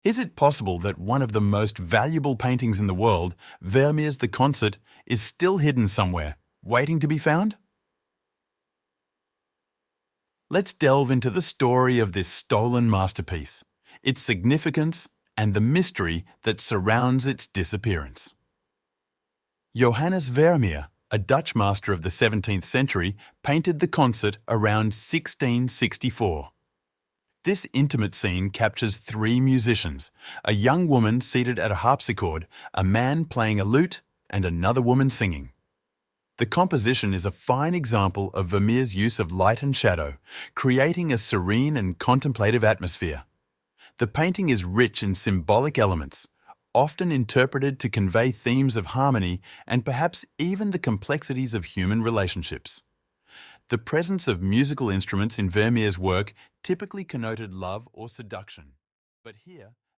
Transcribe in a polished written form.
Is it possible that one of the most valuable paintings in the world, Vermeer's The Concert, is still hidden somewhere, waiting to be found? Let's delve into the story of this stolen masterpiece, its significance, and the mystery that surrounds its disappearance. Johannes Vermeer, a Dutch master of the 17th century, painted The Concert around 1664. This intimate scene captures three musicians, a young woman seated at a harpsichord, a man playing a lute, and another woman singing. The composition is a fine example of Vermeer's use of light and shadow, creating a serene and contemplative atmosphere. The painting is rich in symbolic elements, often interpreted to convey themes of harmony and perhaps even the complexities of human relationships. The presence of musical instruments in Vermeer's work typically connoted love or seduction, but here